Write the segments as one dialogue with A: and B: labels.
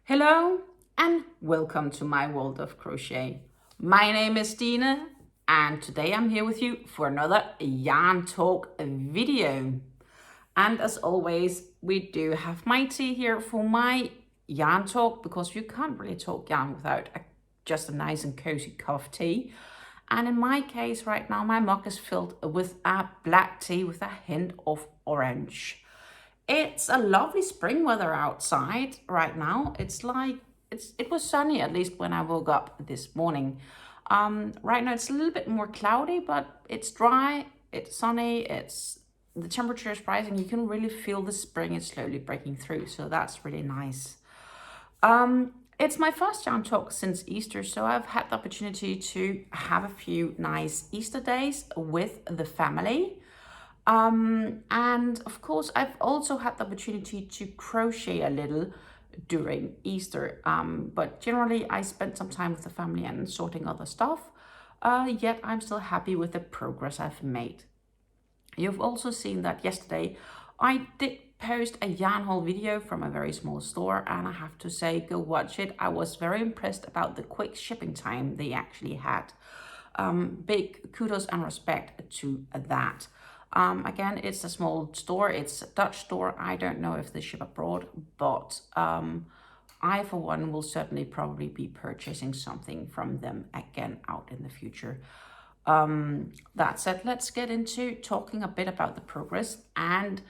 A: Hello and welcome to my world of crochet. My name is Dina and today I'm here with you for another yarn talk video. And as always, we do have my tea here for my yarn talk because you can't really talk yarn without just a nice and cozy cup of tea. And in my case right now, my mug is filled with a black tea with a hint of orange. It's a lovely spring weather outside right now. It was sunny, at least when I woke up this morning. Right now it's a little bit more cloudy, but it's dry, it's sunny, the temperature is rising. You can really feel the spring is slowly breaking through, so that's really nice. It's my first yarn talk since Easter, so I've had the opportunity to have a few nice Easter days with the family. And of course, I've also had the opportunity to crochet a little during Easter, but generally I spent some time with the family and sorting other stuff, yet I'm still happy with the progress I've made. You've also seen that yesterday I did post a yarn haul video from a very small store, and I have to say, go watch it. I was very impressed about the quick shipping time they actually had. Big kudos and respect to that. Again, it's a small store, it's a Dutch store. I don't know if they ship abroad, but I, for one, will certainly probably be purchasing something from them again out in the future. That said, let's get into talking a bit about the progress. And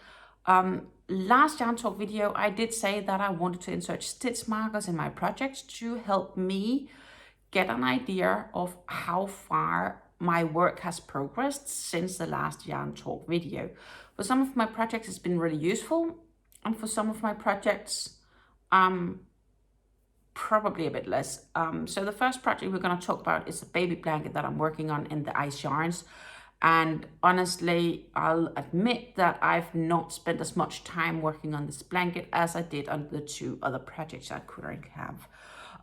A: last yarn talk video, I did say that I wanted to insert stitch markers in my projects to help me get an idea of how far my work has progressed since the last yarn talk video. For some of my projects, it's been really useful, and for some of my projects, probably a bit less. So the first project we're going to talk about is the baby blanket that I'm working on in the Ice Yarns. And honestly, I'll admit that I've not spent as much time working on this blanket as I did on the two other projects I currently have.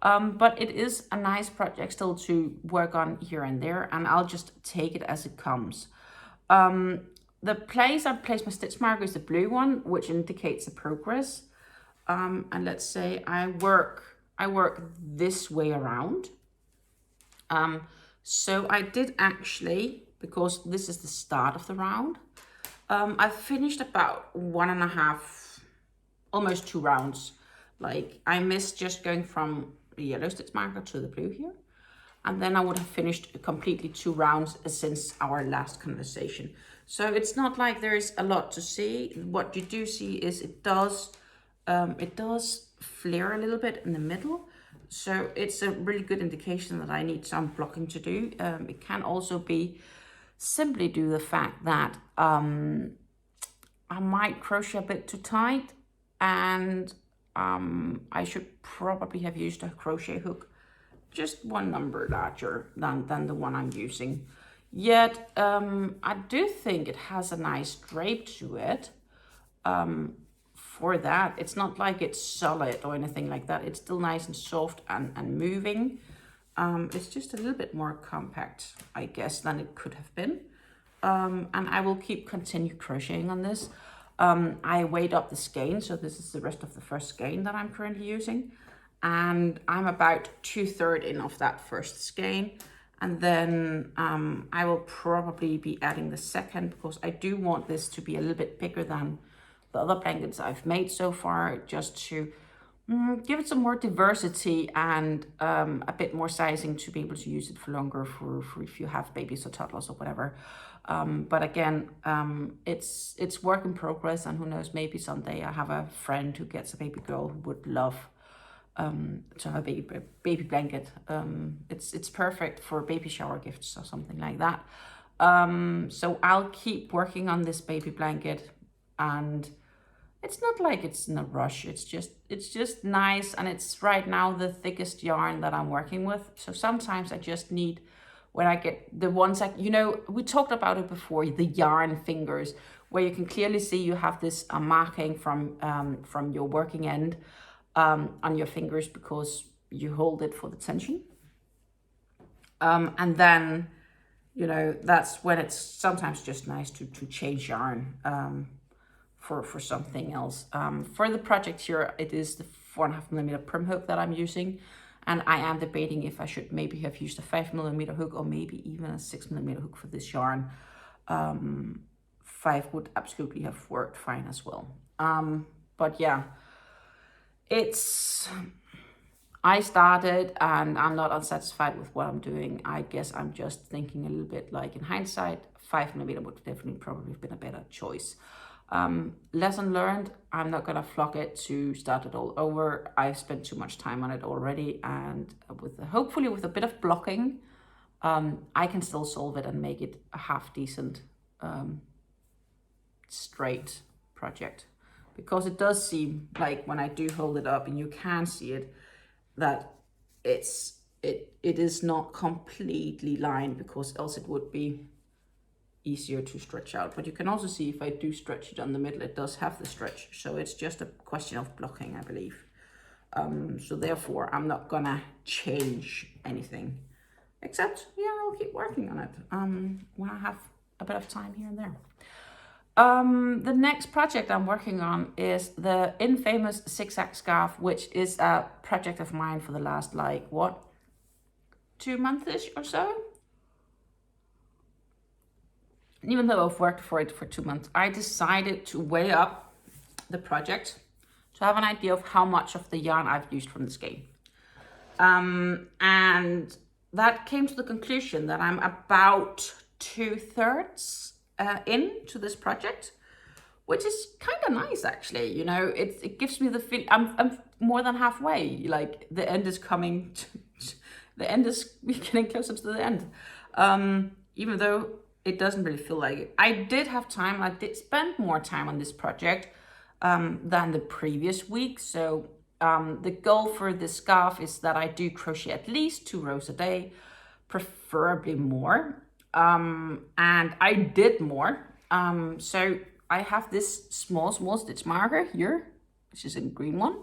A: But it is a nice project still to work on here and there, and I'll just take it as it comes. The place I place my stitch marker is the blue one, which indicates the progress. And let's say I work this way around. So I did actually, because this is the start of the round, I've finished about 1.5, almost 2 rounds. Like I missed just going from the yellow stitch marker to the blue here, and then I would have finished completely 2 rounds since our last conversation. So it's not like there is a lot to see. What you do see is it does flare a little bit in the middle, so it's a really good indication that I need some blocking to do. It can also be simply due to the fact that I might crochet a bit too tight, and I should probably have used a crochet hook just 1 number larger than the one I'm using. Yet I do think it has a nice drape to it. For that, it's not like it's solid or anything like that. It's still nice and soft and moving. It's just a little bit more compact, I guess, than it could have been. And I will continue crocheting on this. I weighed up the skein, so this is the rest of the first skein that I'm currently using, and I'm about 2/3 in of that first skein, and then I will probably be adding the second, because I do want this to be a little bit bigger than the other blankets I've made so far, just to give it some more diversity and a bit more sizing to be able to use it for longer for if you have babies or toddlers or whatever. But again, it's work in progress, and who knows, maybe someday I have a friend who gets a baby girl who would love to have a baby blanket. It's perfect for baby shower gifts or something like that. So I'll keep working on this baby blanket, and it's not like it's in a rush. It's just nice, and it's right now the thickest yarn that I'm working with. So sometimes I just need, when I get the ones we talked about it before, the yarn fingers, where you can clearly see you have this marking from your working end on your fingers because you hold it for the tension. And then, that's when it's sometimes just nice to change yarn for something else. For the project here, it is the 4.5mm prim hook that I'm using. And I am debating if I should maybe have used a 5mm hook or maybe even a 6mm hook for this yarn. 5 would absolutely have worked fine as well. But yeah, I started and I'm not unsatisfied with what I'm doing. I guess I'm just thinking a little bit like in hindsight, 5mm would definitely probably have been a better choice. Lesson learned, I'm not gonna flog it to start it all over. I've spent too much time on it already, and hopefully with a bit of blocking, I can still solve it and make it a half decent straight project. Because it does seem like when I do hold it up and you can see it, that it is not completely lined, because else it would be easier to stretch out. But you can also see if I do stretch it on the middle, it does have the stretch. So it's just a question of blocking, I believe. So therefore, I'm not gonna change anything, except, yeah, I'll keep working on it when I have a bit of time here and there. The next project I'm working on is the infamous zig-zag scarf, which is a project of mine for the last, like, what, 2 months-ish or so? Even though I've worked for it for 2 months, I decided to weigh up the project to have an idea of how much of the yarn I've used from this game. And that came to the conclusion that I'm about 2/3 into this project, which is kind of nice, actually. You know, it gives me the feel I'm more than halfway. Like, the end is coming. The end is getting closer to the end. Even though it doesn't really feel like it. I did have time. I did spend more time on this project than the previous week. So the goal for this scarf is that I do crochet at least 2 rows a day, preferably more. And I did more. So I have this small stitch marker here, which is a green one.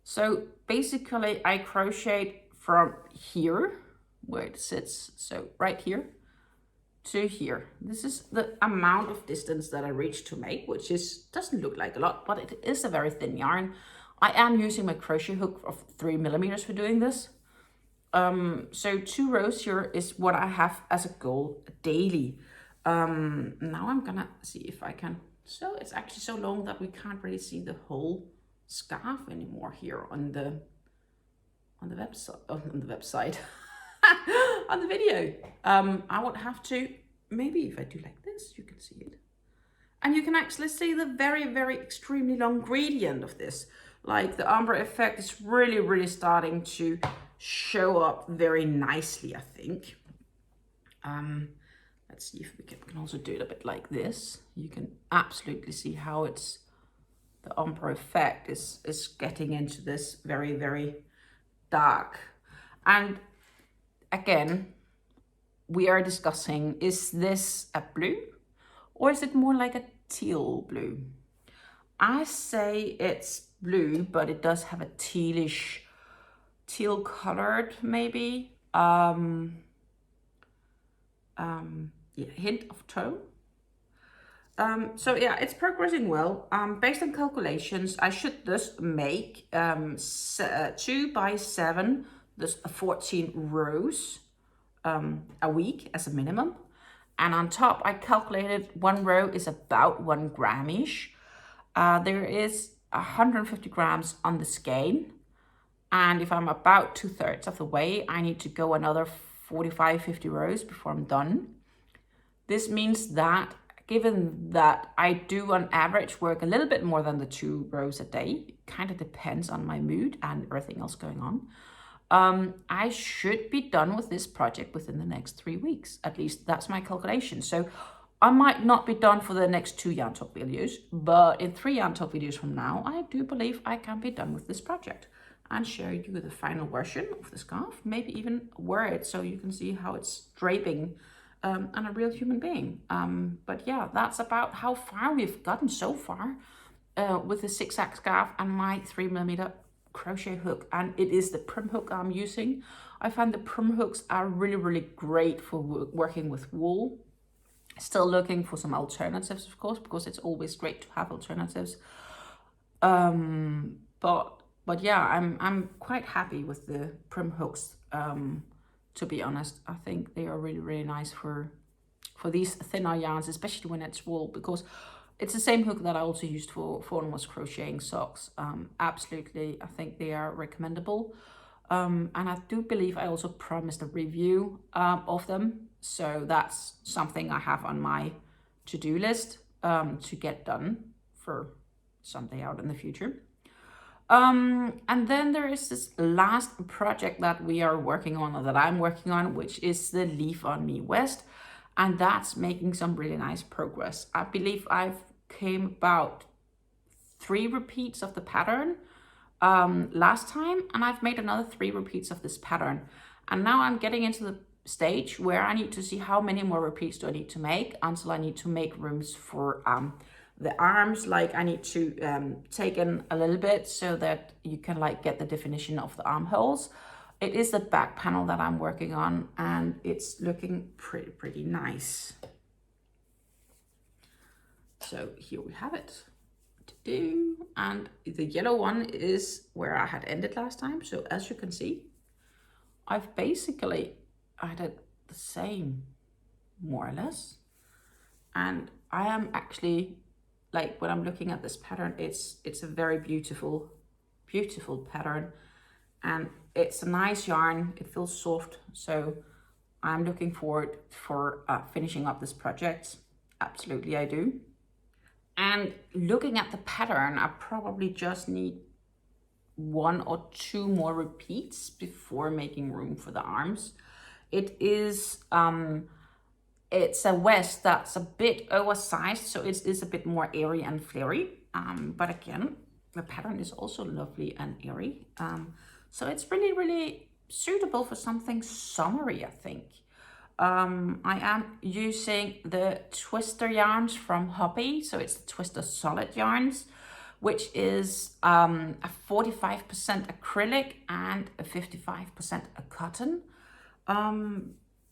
A: So basically I crocheted from here, where it sits, so right here, to here. This is the amount of distance that I reached to make, which doesn't look like a lot, but it is a very thin yarn. I am using my crochet hook of 3mm for doing this. So 2 rows here is what I have as a goal daily. Now I'm gonna see if I can. So it's actually so long that we can't really see the whole scarf anymore here on the website, on the video. I would have to, maybe if I do like this, you can see it. And you can actually see the very, very extremely long gradient of this. Like, the ombre effect is really, really starting to show up very nicely, I think. Let's see if we can also do it a bit like this. You can absolutely see how the ombre effect is getting into this very, very dark. And again, we are discussing, is this a blue or is it more like a teal blue? I say it's blue, but it does have a teal colored, maybe. Yeah, hint of tone. So yeah, it's progressing well. Based on calculations, I should just make 2 by 7, there's 14 rows a week as a minimum. And on top, I calculated 1 row is about 1 gram-ish. There is 150 grams on the skein. And if I'm about 2/3 of the way, I need to go another 45-50 rows before I'm done. This means that, given that I do on average work a little bit more than the 2 rows a day, it kind of depends on my mood and everything else going on, I should be done with this project within the next 3 weeks. At least that's my calculation. So I might not be done for the next 2 yarn talk videos, but in 3 yarn talk videos from now, I do believe I can be done with this project and share you the final version of the scarf, maybe even wear it so you can see how it's draping on a real human being. But yeah, that's about how far we've gotten so far with the zig-zag scarf and my 3mm crochet hook. And it is the prim hook I'm using. I find the prim hooks are really, really great for working with wool. Still looking for some alternatives, of course, because it's always great to have alternatives. But But yeah, I'm quite happy with the prim hooks. To be honest, I think they are really, really nice for these thinner yarns, especially when it's wool, because it's the same hook that I also used for when I was crocheting socks. Absolutely, I think they are recommendable. And I do believe I also promised a review of them. So that's something I have on my to-do list to get done for someday out in the future. And then there is this last project that we are working on, or that I'm working on, which is the Leaf on Me West. And that's making some really nice progress. I believe I've came about 3 repeats of the pattern last time, and I've made another 3 repeats of this pattern. And now I'm getting into the stage where I need to see how many more repeats do I need to make until I need to make rooms for the arms. Like I need to take in a little bit so that you can like get the definition of the armholes. It is the back panel that I'm working on, and it's looking pretty nice. So here we have it. And the yellow one is where I had ended last time. So as you can see, I've basically added the same, more or less. And I am actually, like when I'm looking at this pattern, it's a very beautiful pattern, and it's a nice yarn. It feels soft, so I'm looking forward for finishing up this project. Absolutely, I do. And looking at the pattern, I probably just need 1 or 2 more repeats before making room for the arms. It is it's a vest that's a bit oversized, so it is a bit more airy and flary. But again, the pattern is also lovely and airy. So it's really, really suitable for something summery, I think. I am using the twister yarns from Hobby, so it's the Twister Solid yarns, which is a 45% acrylic and a 55% cotton.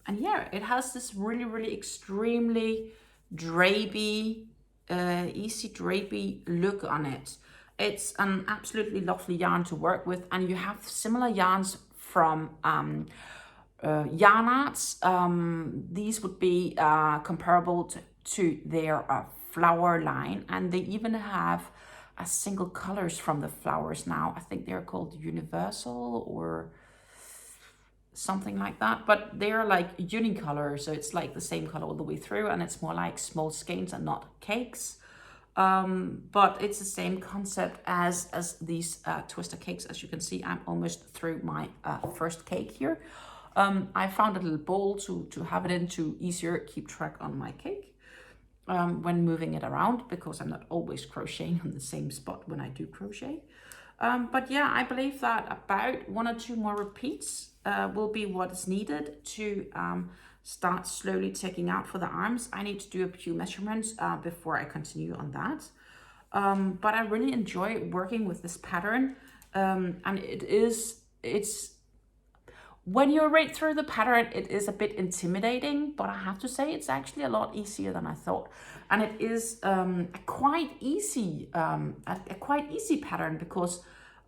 A: And yeah, it has this really, really extremely drapey, easy drapey look on it. It's an absolutely lovely yarn to work with, and you have similar yarns from Yarn Arts. These would be comparable to their flower line, and they even have single colors from the flowers now. I think they're called Universal or something like that, but they're like unicolor, so it's like the same color all the way through, and it's more like small skeins and not cakes. But it's the same concept as these twister cakes. As you can see, I'm almost through my first cake here. I found a little bowl to have it in to easier keep track on my cake when moving it around, because I'm not always crocheting on the same spot when I do crochet. But yeah, I believe that about 1 or 2 more repeats will be what is needed to start slowly taking out for the arms. I need to do a few measurements before I continue on that. But I really enjoy working with this pattern, and it's when you're right through the pattern, it is a bit intimidating, but I have to say it's actually a lot easier than I thought. And it is a quite easy pattern, because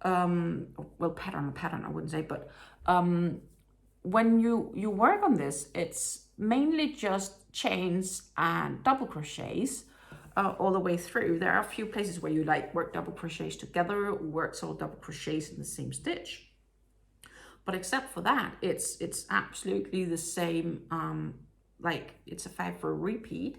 A: well, pattern I wouldn't say, but when you work on this, it's mainly just chains and double crochets all the way through. There are a few places where you like work double crochets together, work sort of double crochets in the same stitch. But except for that, it's absolutely the same, like it's a 5 for a repeat.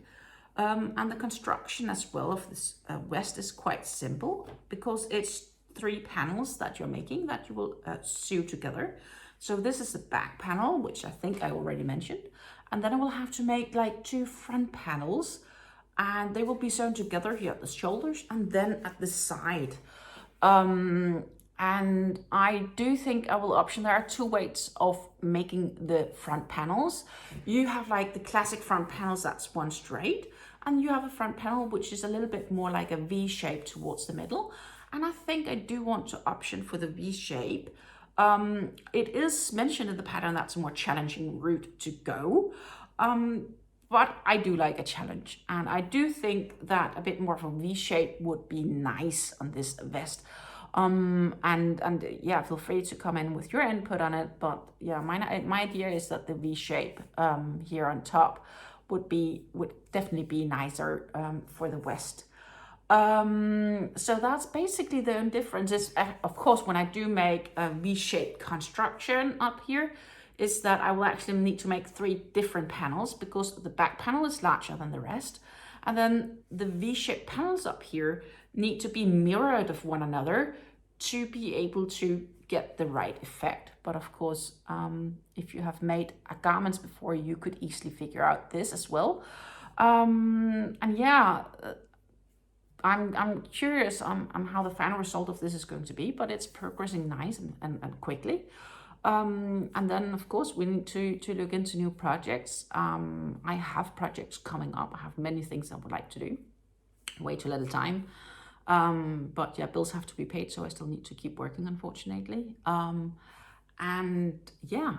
A: And the construction as well of this vest is quite simple, because it's 3 panels that you're making that you will sew together. So this is the back panel, which I think I already mentioned. And then I will have to make like 2 front panels, and they will be sewn together here at the shoulders and then at the side. And I do think I will option. There are 2 ways of making the front panels. You have like the classic front panels, that's one straight. And you have a front panel which is a little bit more like a V shape towards the middle. And I think I do want to option for the V shape. It is mentioned in the pattern that's a more challenging route to go. But I do like a challenge. And I do think that a bit more of a V shape would be nice on this vest. And yeah, feel free to come in with your input on it. But yeah, my idea is that the V shape here on top would definitely be nicer for the West. So that's basically the difference. Is of course, when I do make a V-shaped construction up here, is that I will actually need to make 3 different panels, because the back panel is larger than the rest. And then the V-shaped panels up here need to be mirrored of one another to be able to get the right effect. But of course, if you have made garments before, you could easily figure out this as well. And yeah, I'm curious on how the final result of this is going to be, but it's progressing nice and quickly. And then of course we need to look into new projects. I have projects coming up. I have many things I would like to do. Way too little time. But yeah, bills have to be paid, so I still need to keep working, unfortunately. And yeah,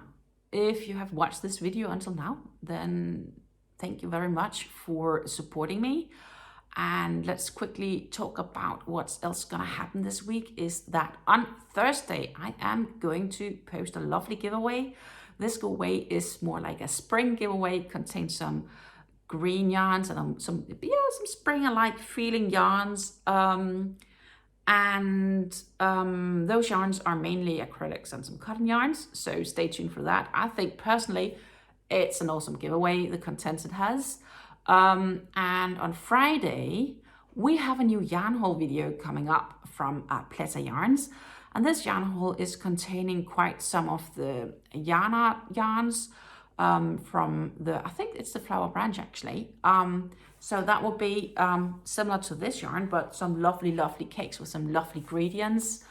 A: if you have watched this video until now, then thank you very much for supporting me. And let's quickly talk about what's else gonna happen this week. Is that on Thursday, I am going to post a lovely giveaway. This giveaway is more like a spring giveaway. It contains some green yarns and some spring-alike feeling yarns. Those yarns are mainly acrylics and some cotton yarns, so stay tuned for that. I think personally it's an awesome giveaway, the contents it has. And on Friday we have a new yarn haul video coming up from Pleasure Yarns, and this yarn haul is containing quite some of the yarn art yarns from I think it's the Flower Branch actually. So that will be similar to this yarn, but some lovely cakes with some lovely ingredients.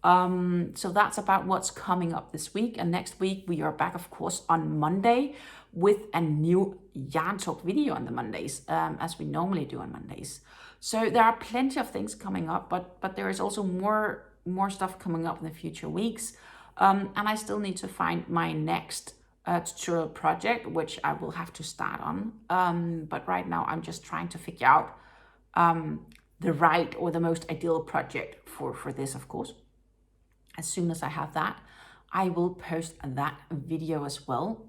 A: So that's about what's coming up this week. And next week we are back, of course, on Monday with a new yarn talk video on the Mondays, as we normally do on Mondays. So there are plenty of things coming up, but there is also more stuff coming up in the future weeks. And I still need to find my next tutorial project, which I will have to start on. But right now I'm just trying to figure out the right or the most ideal project for this, of course. As soon as I have that, I will post that video as well.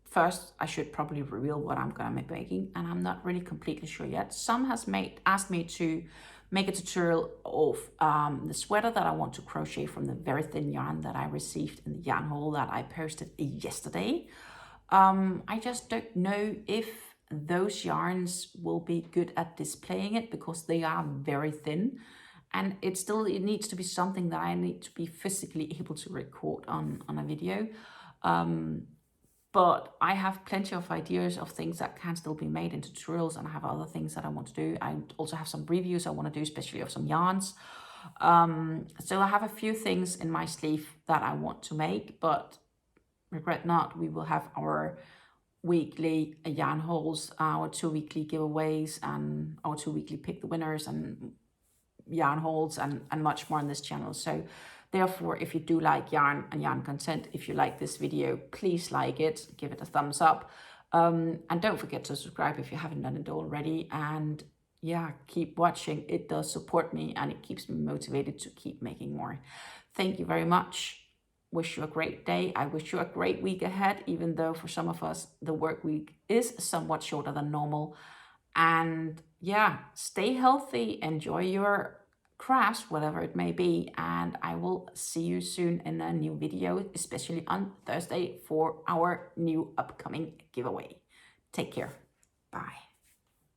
A: First, I should probably reveal what I'm gonna be making, and I'm not really completely sure yet. Some has asked me to make a tutorial of the sweater that I want to crochet from the very thin yarn that I received in the yarn haul that I posted yesterday. I just don't know if those yarns will be good at displaying it, because they are very thin. And it needs to be something that I need to be physically able to record on a video. But I have plenty of ideas of things that can still be made into tutorials, and I have other things that I want to do. I also have some reviews I want to do, especially of some yarns. So I have a few things in my sleeve that I want to make, but regret not, we will have our weekly yarn hauls, our 2 weekly giveaways, and our 2 weekly pick the winners, and yarn hauls and much more on this channel. So therefore, if you do like yarn and yarn content, if you like this video, please like it, give it a thumbs up, and don't forget to subscribe if you haven't done it already. And yeah, keep watching. It does support me and it keeps me motivated to keep making more. Thank you very much. Wish you a great day. I wish you a great week ahead, even though for some of us the work week is somewhat shorter than normal. And yeah, stay healthy, enjoy your crafts, whatever it may be, and I will see you soon in a new video, especially on Thursday for our new upcoming giveaway. Take care. Bye.